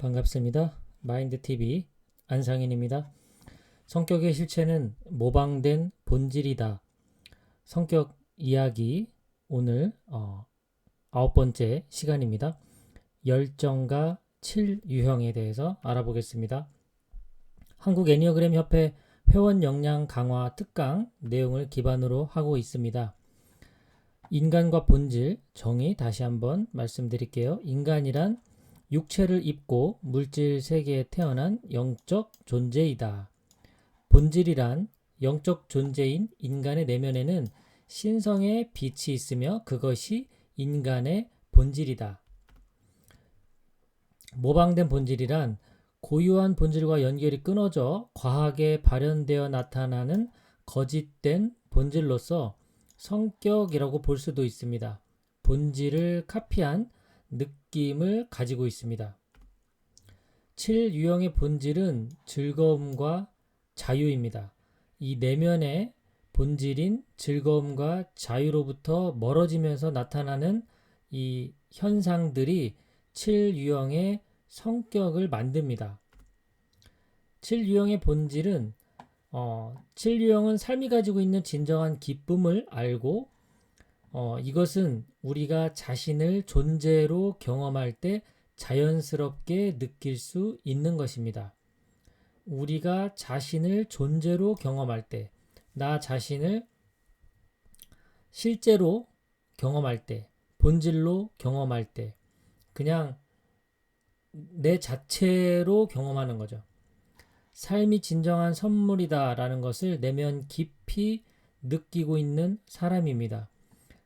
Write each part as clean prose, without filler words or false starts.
반갑습니다. 마인드TV 안상인입니다. 성격의 실체는 모방된 본질이다. 성격 이야기 오늘 9번째 시간입니다. 열정과 7유형에 대해서 알아보겠습니다. 한국 애니어그램 협회 회원 역량 강화 특강 내용을 기반으로 하고 있습니다. 인간과 본질 정의 다시 한번 말씀드릴게요. 인간이란 육체를 입고 물질 세계에 태어난 영적 존재이다. 본질이란 영적 존재인 인간의 내면에는 신성의 빛이 있으며 그것이 인간의 본질이다. 모방된 본질이란 고유한 본질과 연결이 끊어져 과하게 발현되어 나타나는 거짓된 본질로서 성격이라고 볼 수도 있습니다. 본질을 카피한 느낌을 가지고 있습니다. 7유형의 본질은 즐거움과 자유입니다. 이 내면의 본질인 즐거움과 자유로부터 멀어지면서 나타나는 이 현상들이 7유형의 성격을 만듭니다. 7유형의 본질은 7유형은 삶이 가지고 있는 진정한 기쁨을 알고 이것은 우리가 자신을 존재로 경험할 때 자연스럽게 느낄 수 있는 것입니다. 우리가 자신을 존재로 경험할 때, 나 자신을 실제로 경험할 때, 본질로 경험할 때, 그냥 내 자체로 경험하는 거죠. 삶이 진정한 선물이다 라는 것을 내면 깊이 느끼고 있는 사람입니다.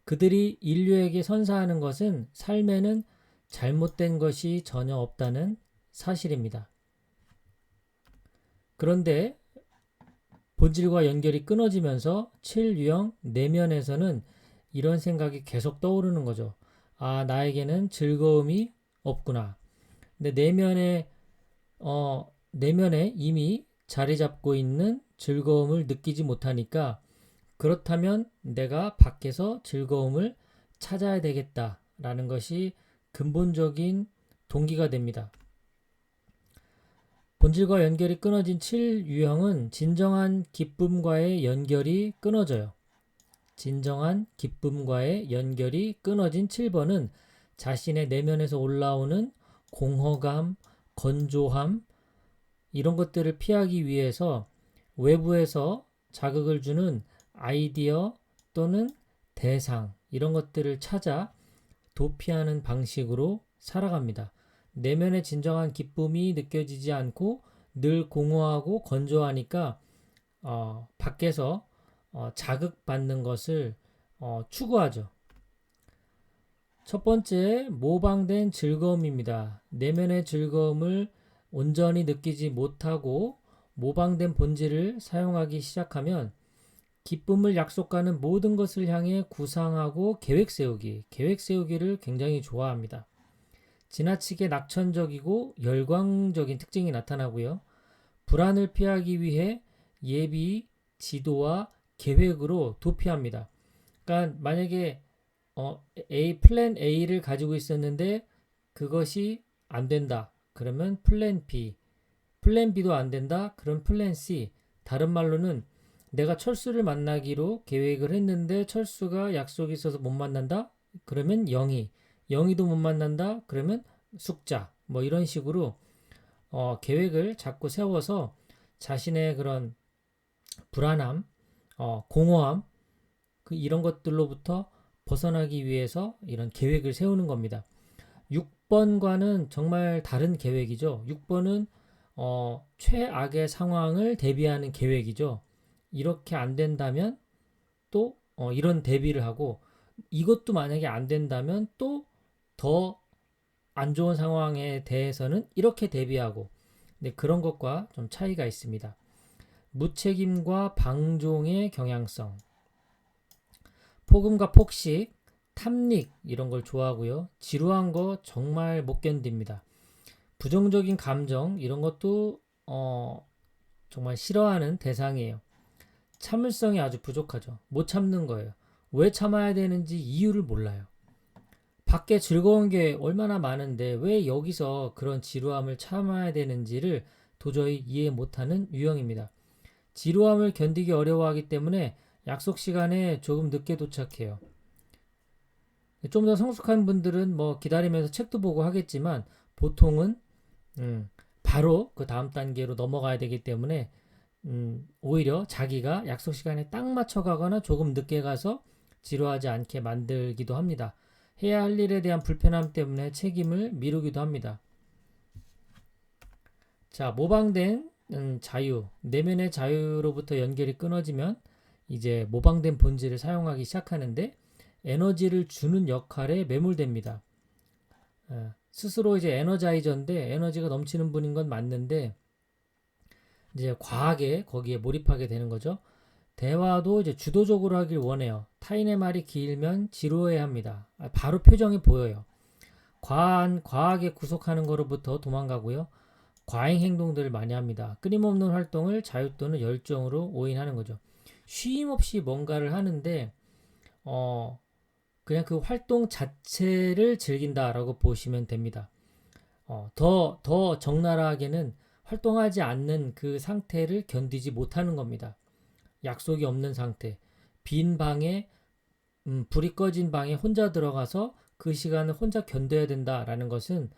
그들이 인류에게 선사하는 것은 삶에는 잘못된 것이 전혀 없다는 사실입니다. 그런데 본질과 연결이 끊어지면서 7유형 내면에서는 이런 생각이 계속 떠오르는 거죠. 아, 나에게는 즐거움이 없구나. 근데 내면에 이미 자리 잡고 있는 즐거움을 느끼지 못하니까 그렇다면 내가 밖에서 즐거움을 찾아야 되겠다라는 것이 근본적인 동기가 됩니다. 본질과 연결이 끊어진 7유형은 진정한 기쁨과의 연결이 끊어져요. 진정한 기쁨과의 연결이 끊어진 7번은 자신의 내면에서 올라오는 공허감, 건조함, 이런 것들을 피하기 위해서 외부에서 자극을 주는 아이디어 또는 대상, 이런 것들을 찾아 도피하는 방식으로 살아갑니다. 내면의 진정한 기쁨이 느껴지지 않고 늘 공허하고 건조하니까 밖에서 자극받는 것을 추구하죠. 첫 번째, 모방된 즐거움입니다. 내면의 즐거움을 온전히 느끼지 못하고 모방된 본질을 사용하기 시작하면 기쁨을 약속하는 모든 것을 향해 구상하고 계획 세우기를 굉장히 좋아합니다. 지나치게 낙천적이고 열광적인 특징이 나타나고요. 불안을 피하기 위해 예비, 지도와 계획으로 도피합니다. 그러니까 만약에 플랜 A를 가지고 있었는데 그것이 안 된다. 그러면 플랜 B. 플랜 B도 안 된다. 그럼 플랜 C. 다른 말로는 내가 철수를 만나기로 계획을 했는데 철수가 약속이 있어서 못 만난다? 그러면 영희. 영희도 못 만난다? 그러면 숙자. 뭐 이런 식으로 계획을 자꾸 세워서 자신의 그런 불안함, 공허함, 이런 것들로부터 벗어나기 위해서 이런 계획을 세우는 겁니다. 6번과는 정말 다른 계획이죠. 6번은 최악의 상황을 대비하는 계획이죠. 이렇게 안 된다면 또 이런 대비를 하고 이것도 만약에 안 된다면 또 더 안 좋은 상황에 대해서는 이렇게 대비하고 그런 것과 좀 차이가 있습니다. 무책임과 방종의 경향성, 폭음과 폭식, 탐닉 이런 걸 좋아하고요. 지루한 거 정말 못 견딥니다. 부정적인 감정 이런 것도 정말 싫어하는 대상이에요. 참을성이 아주 부족하죠. 못 참는 거예요. 왜 참아야 되는지 이유를 몰라요. 밖에 즐거운 게 얼마나 많은데 왜 여기서 그런 지루함을 참아야 되는지를 도저히 이해 못하는 유형입니다. 지루함을 견디기 어려워하기 때문에 약속 시간에 조금 늦게 도착해요. 좀 더 성숙한 분들은 뭐 기다리면서 책도 보고 하겠지만 보통은 바로 그 다음 단계로 넘어가야 되기 때문에 오히려 자기가 약속 시간에 딱 맞춰 가거나 조금 늦게 가서 지루하지 않게 만들기도 합니다. 해야 할 일에 대한 불편함 때문에 책임을 미루기도 합니다. 자, 모방된 자유, 내면의 자유로부터 연결이 끊어지면 이제 모방된 본질을 사용하기 시작하는데 에너지를 주는 역할에 매몰됩니다. 스스로 이제 에너자이저인데 에너지가 넘치는 분인 건 맞는데 이제 과하게 거기에 몰입하게 되는 거죠. 대화도 이제 주도적으로 하길 원해요. 타인의 말이 길면 지루해 합니다. 바로 표정이 보여요. 과하게 구속하는 것로부터 도망가고요. 과잉 행동들을 많이 합니다. 끊임없는 활동을 자유 또는 열정으로 오인하는 거죠. 쉼 없이 뭔가를 하는데 그냥 그 활동 자체를 즐긴다라고 보시면 됩니다. 더 적나라하게는 활동하지 않는 그 상태를 견디지 못하는 겁니다. 약속이 없는 상태, 빈 방에 불이 꺼진 방에 혼자 들어가서 그 시간을 혼자 견뎌야 된다라는 것은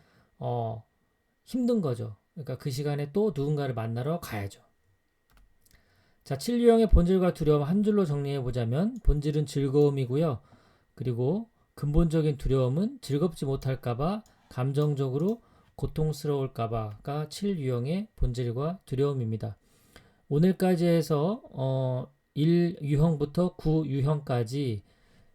힘든 거죠. 그러니까 그 시간에 또 누군가를 만나러 가야죠. 자, 7유형의 본질과 두려움 한 줄로 정리해 보자면 본질은 즐거움이고요. 그리고 근본적인 두려움은 즐겁지 못할까봐 감정적으로 고통스러울까봐가 7유형의 본질과 두려움입니다. 오늘까지 해서 1유형부터 9유형까지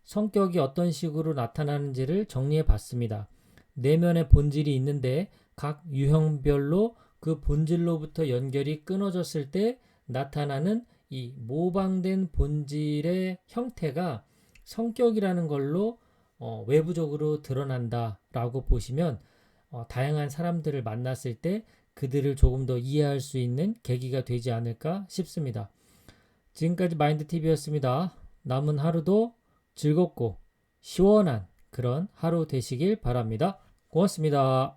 성격이 어떤 식으로 나타나는지를 정리해 봤습니다. 내면의 본질이 있는데 각 유형별로 그 본질로부터 연결이 끊어졌을 때 나타나는 이 모방된 본질의 형태가 성격이라는 걸로 외부적으로 드러난다라고 보시면 다양한 사람들을 만났을 때 그들을 조금 더 이해할 수 있는 계기가 되지 않을까 싶습니다. 지금까지 마인드TV였습니다. 남은 하루도 즐겁고 시원한 그런 하루 되시길 바랍니다. 고맙습니다.